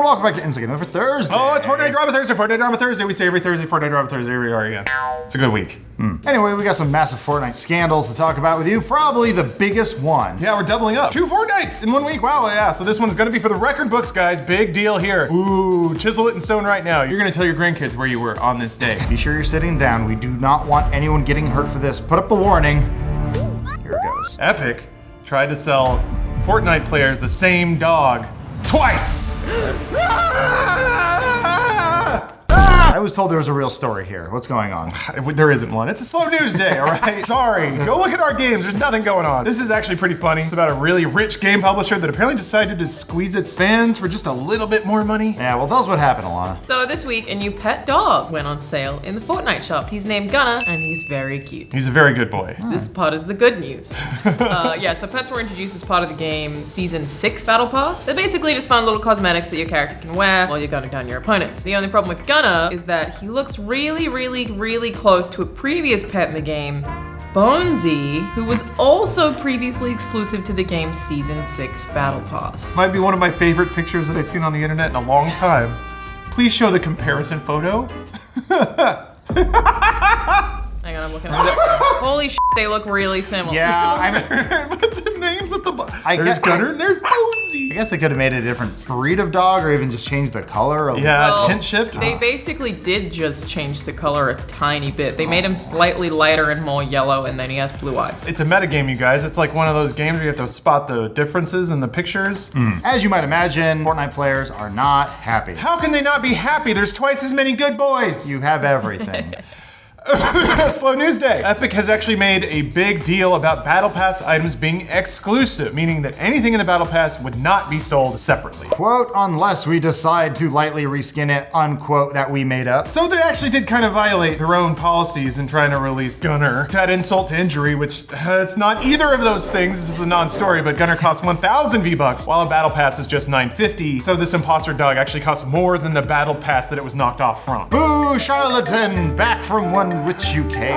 welcome back to Instagram for Thursday. Oh, it's Fortnite Drama Thursday. Fortnite Drama Thursday. We say every Thursday, Fortnite Drama Thursday. Here we are again. It's a good week. Anyway, we got some massive Fortnite scandals to talk about with you. Probably the biggest one. Yeah, we're doubling up. 2 Fortnites in 1 week. Wow, yeah. So this one's gonna be for the record books, guys. Big deal here. Ooh, chisel it in stone right now. You're gonna tell your grandkids where you were on this day. Be sure you're sitting down. We do not want anyone getting hurt for this. Put up the warning. Here it goes. Epic tried to sell Fortnite players the same dog twice. I was told there was a real story here. What's going on? There isn't one. It's a slow news day, all right? Sorry. Go look at our games. There's nothing going on. This is actually pretty funny. It's about a really rich game publisher that apparently decided to squeeze its fans for just a little bit more money. Yeah, well, tell us what happened, Alana. So this week, a new pet dog went on sale in the Fortnite shop. He's named Gunner, and he's very cute. He's a very good boy. This part is the good news. Yeah, so pets were introduced as part of the game Season 6 Battle Pass. They're basically just fun little cosmetics that your character can wear while you're gunning down your opponents. The only problem with Gunner is that he looks really close to a previous pet in the game, Bonesy, who was also previously exclusive to the game's Season 6 Battle Pass. Might be one of my favorite pictures that I've seen on the internet in a long time. Please show the comparison photo. Hang on, I'm looking at it. Holy shit, they look really similar. Yeah, I mean, But the names at the bottom. There's guess- Gunner and there's Bonesy. I guess they could have made a different breed of dog or even just changed the color. Yeah, Well, tint shift. They basically did just change the color a tiny bit. They made him slightly lighter and more yellow, and then he has blue eyes. It's a metagame, you guys. It's like one of those games where you have to spot the differences in the pictures. As you might imagine, Fortnite players are not happy. How can they not be happy? There's twice as many good boys. You have everything. Slow news day. Epic has actually made a big deal about Battle Pass items being exclusive, meaning that anything in the Battle Pass would not be sold separately. Quote, unless we decide to lightly reskin it, unquote, that we made up. So they actually did kind of violate their own policies in trying to release Gunner. To add insult to injury, which it's not either of those things. This is a non-story, but Gunner costs 1,000 V-Bucks, while a Battle Pass is just 950. So this imposter dog actually costs more than the Battle Pass that it was knocked off from. Boo, charlatan, back from one which you came.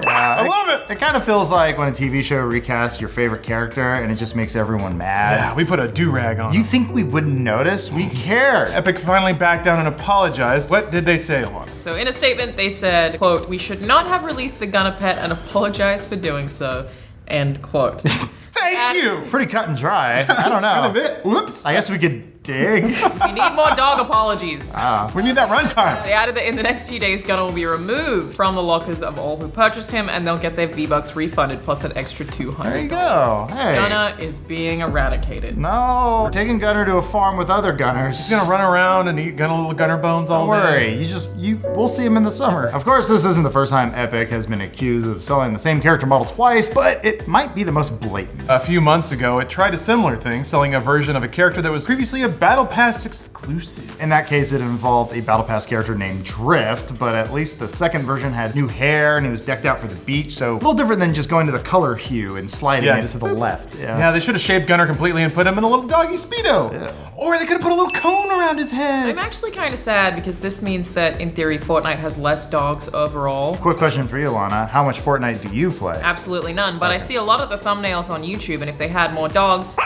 I love it. It kind of feels like when a TV show recasts your favorite character and it just makes everyone mad. Yeah, we put a do-rag on. You think we wouldn't notice? We care. Epic finally backed down and apologized. What did they say, Alana? So in a statement, they said, quote, "We should not have released the Gunner pet and apologize for doing so," end quote. Thank you. Pretty cut and dry. I don't know. Kind of it. Whoops. I guess we could dig. We need more dog apologies. We need that runtime. They added that in the next few days, Gunner will be removed from the lockers of all who purchased him, and they'll get their V-Bucks refunded plus an extra $200. There you go. Hey. Gunner is being eradicated. No, we're taking Gunner to a farm with other gunners. He's gonna run around and eat little Gunner bones all Don't day. worry, we'll see him in the summer. Of course, this isn't the first time Epic has been accused of selling the same character model twice, but it might be the most blatant. A few months ago, it tried a similar thing, selling a version of a character that was previously a Battle Pass exclusive. In that case, it involved a Battle Pass character named Drift, but at least the second version had new hair and he was decked out for the beach, so a little different than just going to the color hue and sliding it to the left. Yeah, they should have shaved Gunner completely and put him in a little doggy Speedo. Yeah. Or they could have put a little cone around his head. I'm actually kind of sad because this means that, in theory, Fortnite has less dogs overall. Quick question for you, Lana. How much Fortnite do you play? Absolutely none, but I see a lot of the thumbnails on YouTube, and if they had more dogs,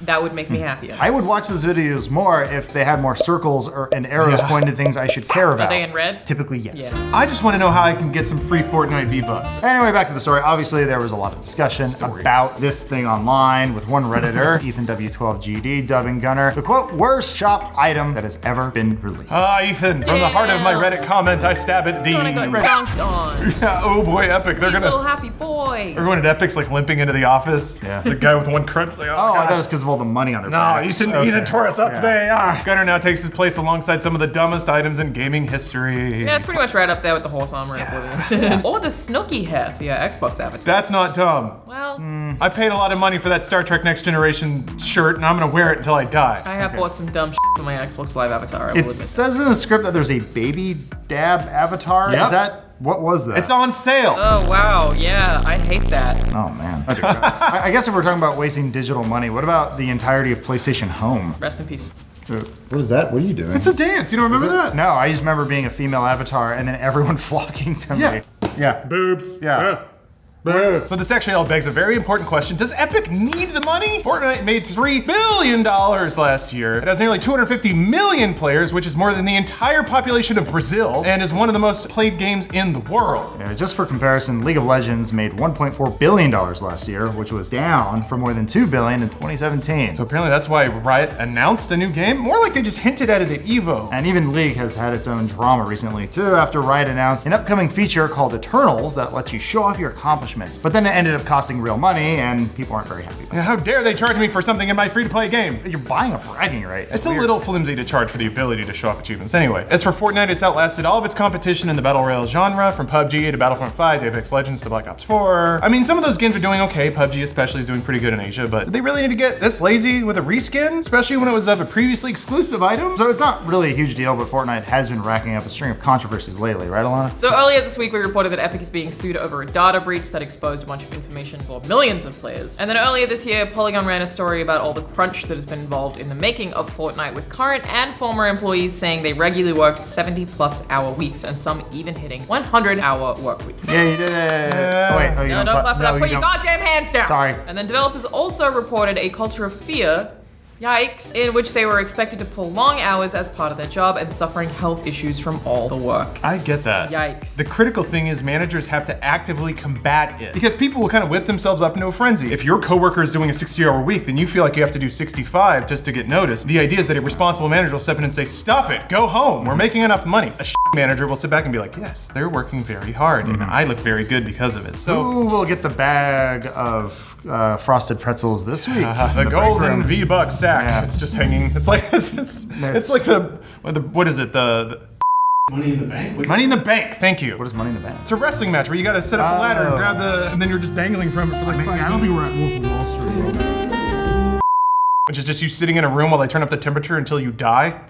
that would make me happier. I would watch those videos more if they had more circles and arrows pointing to things I should care about. Are they in red? Typically, yes. Yeah. I just want to know how I can get some free Fortnite V-Bucks. Anyway, back to the story. Obviously, there was a lot of discussion about this thing online with one Redditor, Ethan W12GD, dubbing Gunner the quote, worst shop item that has ever been released. Ethan, from the heart of my Reddit comment, I stab at the... Gunner got dunked on. Yeah, oh boy, Epic. They're Sweet little gonna... happy boy. Everyone at Epic's like limping into the office. Yeah. The guy with one crutch. Like, I God. thought it was because of all the money on their No, backs. Ethan tore us up Yeah. today. Gunner now takes his place alongside some of the dumbest items in gaming history. Yeah, it's pretty much right up there with the horse armor and Oblivion. Or the Snooky hat, the Xbox avatar. That's not dumb. Well, I paid a lot of money for that Star Trek Next Generation shirt, and I'm gonna wear it until I die. I have bought some dumb for my Xbox Live avatar, I will It admit. says in the script that there's a baby dab avatar. Yep. Is that, what was that? It's on sale. Oh, wow, yeah, I hate that. Oh man. I guess if we're talking about wasting digital money, what about the entirety of PlayStation Home? Rest in peace. What is that? What are you doing? It's a dance. You don't remember that? No, I just remember being a female avatar and then everyone flocking to me. Yeah. Yeah. Boobs. Yeah. So this actually all begs a very important question. Does Epic need the money? Fortnite made $3 billion last year. It has nearly 250 million players, which is more than the entire population of Brazil, and is one of the most played games in the world. Yeah, just for comparison, League of Legends made $1.4 billion last year, which was down from more than $2 billion in 2017. So apparently that's why Riot announced a new game. More like they just hinted at it at EVO. And even League has had its own drama recently too, after Riot announced an upcoming feature called Eternals that lets you show off your accomplishments. But then it ended up costing real money, and people aren't very happy about it. How dare they charge me for something in my free-to-play game? You're buying a bragging right. It's a little flimsy to charge for the ability to show off achievements. Anyway, as for Fortnite, it's outlasted all of its competition in the Battle Royale genre, from PUBG to Battlefront 5 to Apex Legends to Black Ops 4. I mean, some of those games are doing okay. PUBG especially is doing pretty good in Asia, but did they really need to get this lazy with a reskin? Especially when it was of a previously exclusive item? So it's not really a huge deal, but Fortnite has been racking up a string of controversies lately, right, Alana? So earlier this week, we reported that Epic is being sued over a data breach that exposed a bunch of information for millions of players. And then earlier this year, Polygon ran a story about all the crunch that has been involved in the making of Fortnite, with current and former employees saying they regularly worked 70+ hour weeks, and some even hitting 100-hour work weeks. Yeah, you did it. Yeah. Oh, wait. Oh, you No, don't clap for that. Put your don't. goddamn hands down. Sorry. And then developers also reported a culture of fear, yikes, in which they were expected to pull long hours as part of their job and suffering health issues from all the work. I get that. Yikes. The critical thing is managers have to actively combat it, because people will kind of whip themselves up into a frenzy. If your coworker is doing a 60-hour week, then you feel like you have to do 65 just to get noticed. The idea is that a responsible manager will step in and say, stop it, go home, we're making enough money. A manager will sit back and be like, yes, they're working very hard, and I look very good because of it. So Who will get the bag of frosted pretzels this week? the golden V-Buck sack. Yeah. It's just hanging. It's like it's like the what is it? The Money in the Bank? Money in the Bank. Thank you. What is Money in the Bank? It's a wrestling match where you gotta set up the ladder and grab and then you're just dangling from it for like 5 I don't think we're at Wolf of Wall Street. Which is just you sitting in a room while they turn up the temperature until you die.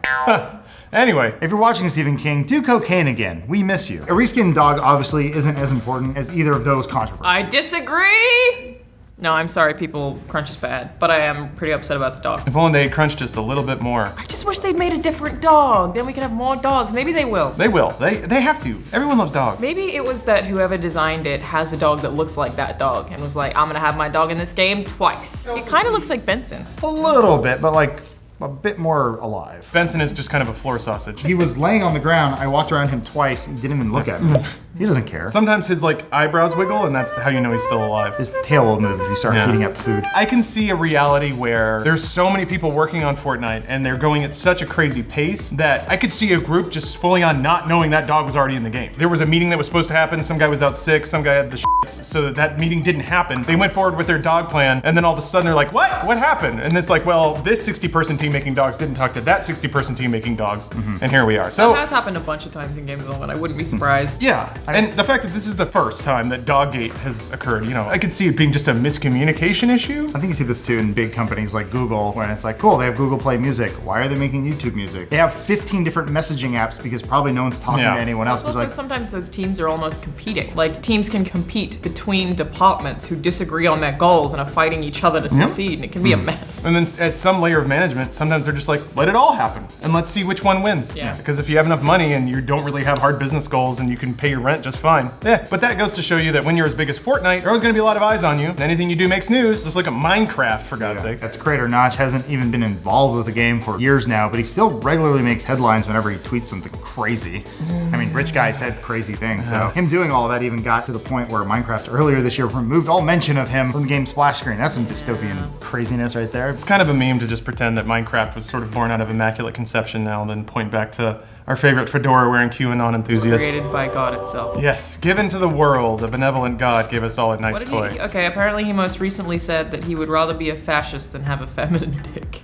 Anyway. If you're watching Stephen King, do cocaine again. We miss you. A reskinned dog obviously isn't as important as either of those controversies. I disagree! No, I'm sorry, people, crunch is bad, but I am pretty upset about the dog. If only they crunched just a little bit more. I just wish they'd made a different dog. Then we could have more dogs. Maybe they will. They will. They have to. Everyone loves dogs. Maybe it was that whoever designed it has a dog that looks like that dog and was like, I'm gonna have my dog in this game twice. It kind of looks like Benson. A little bit, but like a bit more alive. Benson is just kind of a floor sausage. He was laying on the ground. I walked around him twice. He didn't even look at me. He doesn't care. Sometimes his like eyebrows wiggle and that's how you know he's still alive. His tail will move if you start heating up food. I can see a reality where there's so many people working on Fortnite and they're going at such a crazy pace that I could see a group just fully on not knowing that dog was already in the game. There was a meeting that was supposed to happen, some guy was out sick, some guy had the shits, so that meeting didn't happen. They went forward with their dog plan and then all of a sudden they're like, what? What happened? And it's like, well, this 60-person team making dogs didn't talk to that 60-person team making dogs, and here we are. So That has happened a bunch of times in game development. I wouldn't be surprised. yeah, and the fact that this is the first time that Doggate has occurred, you know, I could see it being just a miscommunication issue. I think you see this too in big companies like Google, when it's like, cool, they have Google Play Music. Why are they making YouTube music? They have 15 different messaging apps because probably no one's talking to anyone else. Also, It's like, sometimes those teams are almost competing. Like, teams can compete between departments who disagree on their goals and are fighting each other to succeed, and it can be a mess. And then at some layer of management, sometimes they're just like, let it all happen and let's see which one wins. Yeah. Because if you have enough money and you don't really have hard business goals and you can pay your rent just fine. Yeah, but that goes to show you that when you're as big as Fortnite, there's always gonna be a lot of eyes on you. And anything you do makes news. Just look at Minecraft, for God's sakes. that's Creator Notch hasn't even been involved with the game for years now, but he still regularly makes headlines whenever he tweets something crazy. I mean, rich guy said crazy things. So him doing all that even got to the point where Minecraft earlier this year removed all mention of him from the game's splash screen. That's some dystopian craziness right there. It's kind of a meme to just pretend that Minecraft was sort of born out of Immaculate Conception now, and then point back to our favorite fedora wearing QAnon enthusiast. Created by God itself. Yes, given to the world, a benevolent God gave us all a nice toy. Okay, apparently he most recently said that he would rather be a fascist than have a feminine dick.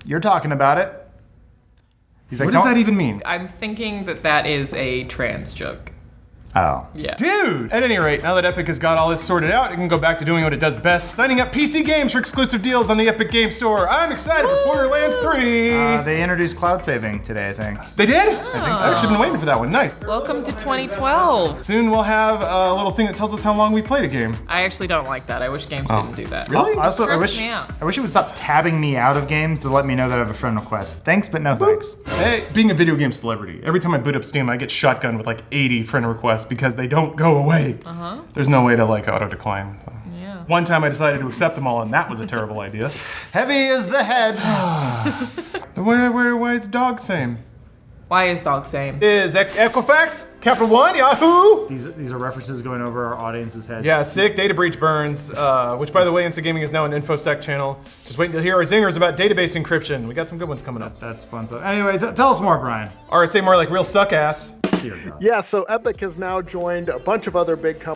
You're talking about it. He's like, What does "Don't-" that even mean? I'm thinking that that is a trans joke. Oh. Yeah. Dude! At any rate, now that Epic has got all this sorted out, it can go back to doing what it does best, signing up PC games for exclusive deals on the Epic Game Store. I'm excited for Borderlands 3! They introduced cloud saving today, I think. They did? I think so. I've actually been waiting for that one. Nice. Welcome to 2012. Soon we'll have a little thing that tells us how long we played a game. I actually don't like that. I wish games didn't do that. Really? Also, I Stresses wish me out. it would stop tabbing me out of games to let me know that I have a friend request. Thanks, but no thanks. Hey, being a video game celebrity, every time I boot up Steam, I get shotgunned with like 80 friend requests requests because they don't go away. There's no way to like auto decline. Yeah. One time I decided to accept them all, and that was a terrible idea. Heavy is the head. Why is dog same? Why is dog same? Is Equifax? Capital One? Yahoo! These are references going over our audience's heads. Yeah, sick data breach burns, which by the way, Instant Gaming is now an InfoSec channel. Just waiting to hear our zingers about database encryption. We got some good ones coming up. That's fun stuff. Anyway, tell us more, Brian. Or say more like real suck ass. Dear God. Yeah, so Epic has now joined a bunch of other big companies